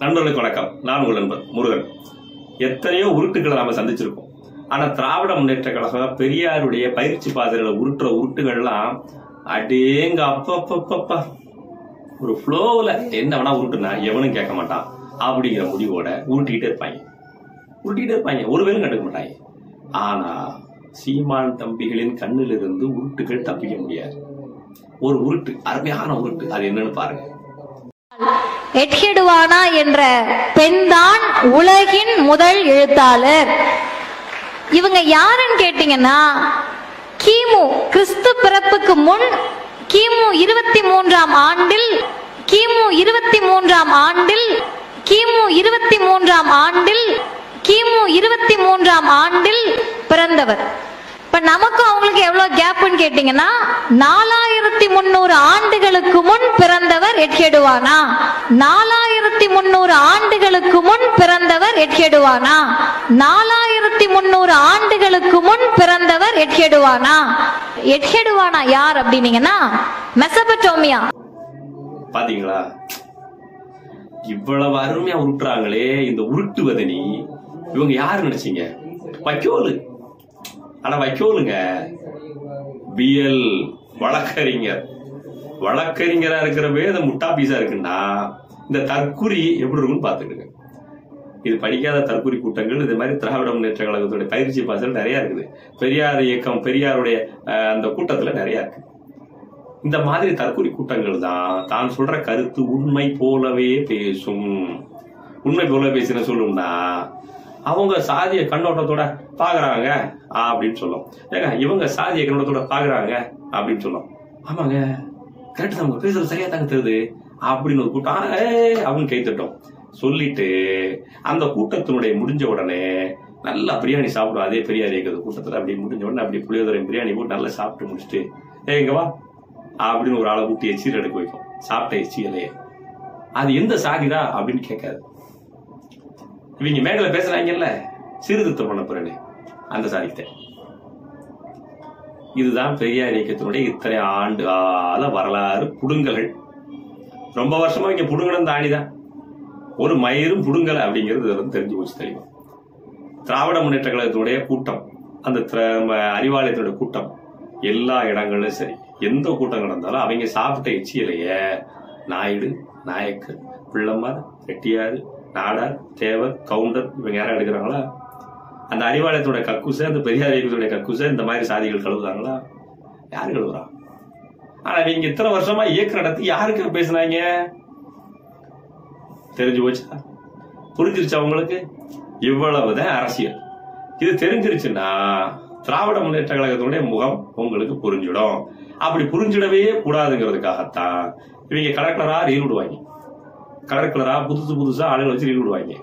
நண்பர்களுக்கு வணக்கம். நான் உங்கள் நண்பர் முருகன். எத்தனையோ உருட்டுகளை நாம சந்திச்சிருக்கோம். ஆனா திராவிட முன்னேற்ற கழகம் பெரியாருடைய பயிற்சி பாதைகளை உருட்டுற உருட்டுகள்லாம் அடேங்க அப்பப்பப்பா ஒரு ஃப்ளோவில் என்ன வேணா உருட்டுனா எவனும் கேட்க மாட்டான் அப்படிங்கிற முடிவோட உருட்டிக்கிட்டே இருப்பாங்க. ஒரு வேலும் கண்டுக்க மாட்டாங்க. ஆனா சீமான் தம்பிகளின் கண்ணிலிருந்து உருட்டுகள் தப்பிக்க முடியாது. ஒரு உருட்டு, அருமையான உருட்டு, அது என்னன்னு பாருங்க. எட்ஹெடுவானா என்ற பெண்தான் உலகின் முதல் எழுத்தாளர். இவங்க யாருன்னு கேட்டீங்கன்னா, கிமு கிறிஸ்து பிறப்புக்கு முன் கிமு 23ஆம் ஆண்டில் கிமு 23ஆம் ஆண்டில் பிறந்தவர். இப்ப நமக்கும் அவங்களுக்கு எவ்வளவு கேப்னு கேட்டீங்கன்னா, 4300 ஆண்டுகளுக்கு முன் பிறந்தவர் எட்ஹெடுவானா. 4300 ஆண்டுகளுக்கு முன் பிறந்தவர் எட்ஹெடுவானா. 4300 ஆண்டுகளுக்கு முன் பிறந்தவர் எட்ஹெடுவானா. எட்ஹெடுவானா யார் அப்படின்னீங்கன்னா, மெசபடோமியா. பாத்தீங்களா, இவ்வளவு அருமையா உருட்டுறாங்களே. இந்த உருட்டுவதனி இவங்க யாரு நினைச்சீங்க? வைக்கோலு. ஆனா வைக்கோலுங்க, பிஎல் வழக்கறிஞரா இருக்கிற வேத முட்டா பீஸா இருக்குன்னா இந்த தற்குறி எப்படி இருக்குன்னு பாத்துக்கிடுங்க. இது படிக்காத தற்குறி கூட்டங்கள் இது மாதிரி திராவிட முன்னேற்ற கழகத்துடைய பயிற்சி பாசல் நிறைய இருக்குது. பெரியார் இயக்கம், பெரியாருடைய அந்த கூட்டத்துல நிறைய இருக்கு. இந்த மாதிரி தற்குறி கூட்டங்கள் தான் சொல்ற கருத்து உண்மை போலவே பேசும். உண்மை போல பேசின சொல்லும்னா அவங்க சாதிய கண்ணோட்டத்தோட பாக்குறாங்க அப்படின்னு சொல்லும். ஏங்க இவங்க சாதிய கண்ணோட்டத்தோட பாக்குறாங்க அப்படின்னு சொல்லும். ஆமாங்க, கரெக்ட் தான், அவங்க பேசுறது சரியா தாங்க தெரியுது அப்படின்னு ஒரு கூட்டம் அப்படின்னு கைத்தட்டும். சொல்லிட்டு அந்த கூட்டத்தினுடைய முடிஞ்ச உடனே நல்லா பிரியாணி சாப்பிடும். அதே பெரியார் இயக்கத்து கூட்டத்துல அப்படி முடிஞ்ச உடனே அப்படி புளியோதரை பிரியாணி போட்டு நல்லா சாப்பிட்டு முடிச்சுட்டு இங்க வா அப்படின்னு ஒரு ஆளை கூட்டி எச்சீர் எடுக்க வைக்கும். சாப்பிட்ட எச்சியிலேயே அது எந்த சாதிடா அப்படின்னு கேட்காது. இவங்க மேடல பேசுறாங்கல்ல, சீர்திருத்தம் பண்ண போறேன்னு அந்த சாதித்த. இதுதான் பெரியார் இயக்கத்தினுடைய இத்தனை ஆண்டு கால வரலாறு புடுங்கல்கள். ரொம்ப வருஷமா இங்க புடுங்கணும் தாண்டிதான் ஒரு மயிரும் புடுங்கல் அப்படிங்கிறது தெரிஞ்சு போச்சு தெளிவா. திராவிட முன்னேற்ற கழகத்தினுடைய கூட்டம், அந்த அறிவாலயத்தினுடைய கூட்டம் எல்லா இடங்களும் சரி, எந்த கூட்டம் நடந்தாலும் அவங்க சாப்பிட்ட எச்சியிலைய நாயுடு, நாயக்கர், பிள்ளமார், ரெட்டியாரு, நாடார், தேவர், கவுண்டர் இவங்க யாரும் எடுக்கிறாங்களா? அந்த அறிவாலயத்தோட கக்கூச, அந்த பெரியார் இயக்கத்துடைய கக்கூச இந்த மாதிரி சாதிகள் கழுவுறாங்களா? யாரு கழுவுறா? ஆனா நீங்க இத்தனை வருஷமா இயக்கம் நடத்தி யாருக்கு பேசினாங்க? தெரிஞ்சு போச்சா? புரிஞ்சிருச்சா உங்களுக்கு? இவ்வளவுதான் அரசியல். இது தெரிஞ்சிருச்சுன்னா திராவிட முன்னேற்ற கழகத்தினுடைய முகம் உங்களுக்கு புரிஞ்சிடும். அப்படி புரிஞ்சிடவே கூடாதுங்கிறதுக்காகத்தான் இவங்க கலெக்டரா ரீல் விடுவாங்க. கலெக்டரா புதுசா ஆளுகளை வச்சு ரீல் விடுவாங்க.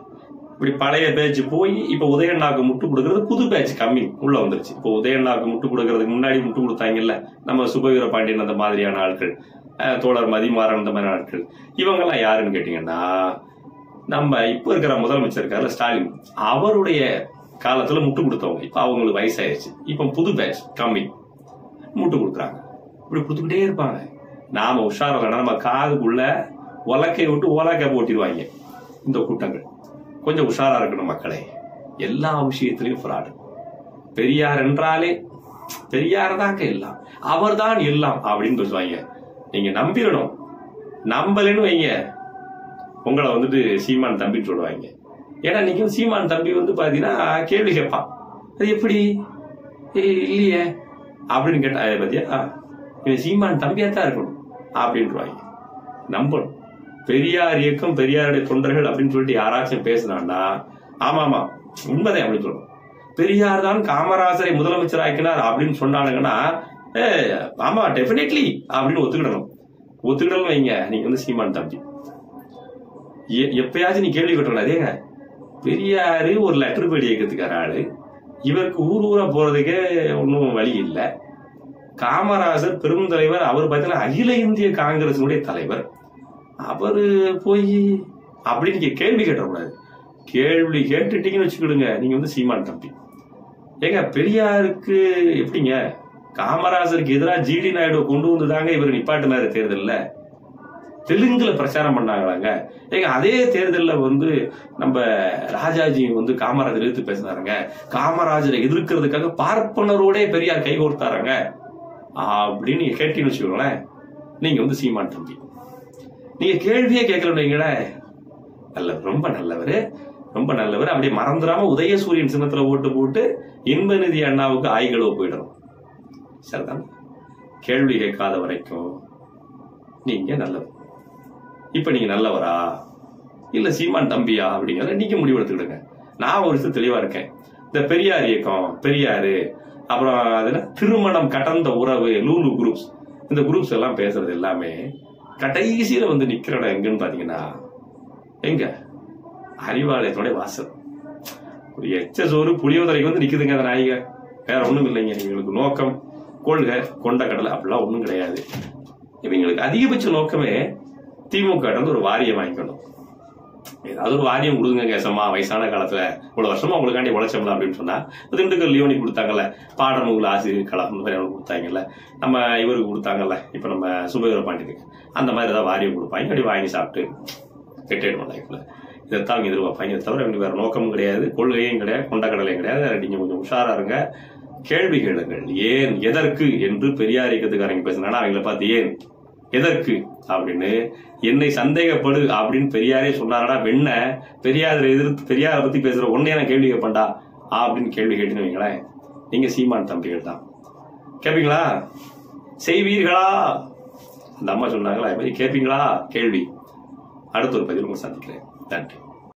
இப்படி பழைய பேட்ச் போய் இப்ப உதயண்ணாக்கு முட்டு கொடுக்கறது புது பேட்ச் கம்மி உள்ள வந்துருச்சு. இப்போ உதயண்ணாக்கு முட்டு கொடுக்கறதுக்கு முன்னாடி முட்டு கொடுத்தாங்கல்ல நம்ம சுபவீர பாண்டியன், அந்த மாதிரியான ஆட்கள், தோழர் மதிமாறன், அந்த மாதிரி ஆட்கள், இவங்கெல்லாம் யாருன்னு கேட்டீங்கன்னா, நம்ம இப்ப இருக்கிற முதலமைச்சர் இருக்காருல்ல ஸ்டாலின், அவருடைய காலத்துல முட்டு கொடுத்தவங்க. இப்ப அவங்களுக்கு வயசாயிருச்சு. இப்ப புது பேட்ச் கம்மி முட்டு கொடுக்குறாங்க. இப்படி கொடுத்துக்கிட்டே இருப்பாங்க. நாம உஷாரா நம்ம காதுக்குள்ள உலக்கை விட்டு ஓலாக்கை போட்டிடுவாங்க இந்த கூட்டங்கள். கொஞ்சம் உஷாரா இருக்கணும் மக்களே. எல்லா விஷயத்திலையும் ஃப்ராடு. பெரியார் என்றாலே பெரியார் தாங்க எல்லாம், அவர் தான் எல்லாம் அப்படின்னு பேசுவாங்க. நீங்க நம்பிடணும். நம்பலன்னு வைங்க, உங்களை வந்துட்டு சீமான் தம்பின்னு சொல்லுவாங்க. ஏன்னா நீங்க சீமான் தம்பி பாத்தீங்கன்னா கேள்வி கேட்பான். அது எப்படி இல்லையே அப்படின்னு கேட்டா, பத்தியா சீமான் தம்பியாத்தான் இருக்கணும் அப்படின்றாங்க. நம்பணும். பெரியார் இயக்கம், பெரியாருடைய தொண்டர்கள் அப்படின்னு சொல்லிட்டு யாராச்சும் பேசினான்னா ஆமா உண்மைதான் அப்படின்னு சொல்லணும். பெரியார் தான் காமராஜரை முதலமைச்சர் ஆக்கினார் அப்படின்னு சொன்னானுங்கன்னா ஆமா டெபினெட்லி அப்படின்னு ஒத்துக்கிடணும் வைங்க. நீங்க சீமான் தம்பி. எப்பயாச்சும் நீ கேள்வி கேட்டோம், அதேங்க பெரியாரு ஒரு லெட்டர் பேடி இயக்கத்துக்கார ஆளு, இவருக்கு ஊரா போறதுக்கே ஒன்னும் வழி இல்லை. காமராஜர் பெரும் தலைவர், அவர் பார்த்தீங்கன்னா அகில இந்திய காங்கிரசினுடைய தலைவர். அவரு போய் அப்படின்னு கேள்வி கேட்டக்கூடாது. கேள்வி கேட்டுட்டீங்கன்னு வச்சுக்கிடுங்க, நீங்க சீமான் தம்பி. ஏங்க பெரியாருக்கு எப்படிங்க காமராஜருக்கு எதிராக ஜிடி நாயுடு கொண்டு வந்துதாங்க இவர் நிப்பாட்டினாரு தேர்தல்ல. தெலுங்குல பிரச்சாரம் பண்ணாங்களாங்க. ஏங்க அதே தேர்தலில் வந்து நம்ம ராஜாஜி வந்து காமராஜர் எதிர்த்து பேசினாருங்க. காமராஜரை எதிர்க்கிறதுக்காக பார்ப்பனரோட பெரியார் கைகோர்த்தாருங்க அப்படின்னு நீங்க கேட்டீங்கன்னு வச்சுக்கோங்களேன், நீங்க வந்து சீமான் தம்பி. நீங்க கேள்வியே கேட்கலீங்களே, நல்லவர், ரொம்ப நல்லவர், ரொம்ப நல்லவர். அப்படியே மறந்துடாம உதயசூரியன் சின்னத்துல ஓட்டு போட்டு இன்பநிதி அண்ணாவுக்கு ஆய்களோ போயிடணும். சரிதான். கேள்வி கேட்காத வரைக்கும் நீங்க நல்லவர். இப்ப நீங்க நல்லவரா இல்ல சீமான் தம்பியா அப்படிங்கிறத நீங்க முடிவெடுத்துக்கிடுங்க. நான் ஒரு விஷயம் தெளிவா இருக்கேன். இந்த பெரியார் இயக்கம், பெரியாரு, அப்புறம் அதுல திருமணம் கடந்த உறவு, லூலு குரூப்ஸ், இந்த குரூப்ஸ் எல்லாம் பேசுறது எல்லாமே கடைசியில வந்து நிக்கிற இடம் எங்கன்னு பாத்தீங்கன்னா, எங்க அறிவாலயத்தோட வாசல். ஒரு எச்ச சோறு புளியோதரைக்கு வந்து நிக்குதுங்க அந்த நாய்க. வேற ஒண்ணும் இல்லைங்க. இவங்களுக்கு நோக்கம் கொள்கை கொண்ட கடலை அப்படிலாம் ஒண்ணும் கிடையாது. இவங்களுக்கு அதிகபட்ச நோக்கமே திமுக வந்து ஒரு வாரியம் வாங்கிக்கணும். ஏதாவது ஒரு வாரியம் கொடுங்க கேசமா, வயசான காலத்துல இவ்வளவு வருஷமா உங்களுக்காண்டி உழைச்சோம்ல அப்படின்னு சொன்னா, திண்டுக்கல் லியோனி கொடுத்தாங்கல்ல, பாடநூல் ஆசிரியர் கலாம் கொடுத்தாங்கல்ல, நம்ம இவருக்கு கொடுத்தாங்கல்ல, இப்ப நம்ம சுபவீர பாண்டியனுக்கு, அந்த மாதிரி ஏதாவது வாரியம் கொடுப்பாங்க. அப்படி வாங்கி சாப்பிட்டு கெட்டிடுவோம் லைஃப்ல. இதைத்தான் அவங்க எதிர்பார்ப்பாங்க. இதை தவிர எனக்கு வேற நோக்கமும் கிடையாது, கொள்கையும் கிடையாது, கொண்ட கடலையும் கிடையாது. நீங்க கொஞ்சம் உஷாரா இருங்க, கேள்வி கேளுங்கள். ஏன் எதற்கு என்று பெரியார் இயக்கத்துக்காரங்க பேசினா அவங்கள பார்த்து ஏன் எதற்கு அப்படின்னு என்னை சந்தேகப்படு அப்படின்னு பெரியாரே சொன்னாரடா. வெண்ண பெரியாரை எதிர்த்து பெரியாரை பத்தி பேசுற ஒன்னே நான் கேள்வி கேட்பேன்டா அப்படின்னு கேள்வி கேட்டுன்னு வைங்களேன், நீங்க சீமான் தம்பிகள் தான். கேட்பீங்களா? செய்வீர்களா? அந்த அம்மா சொன்னாங்களா, கேட்பீங்களா? கேள்வி. அடுத்த ஒரு பதிவில் உங்களை சந்திக்கிறேன். நன்றி.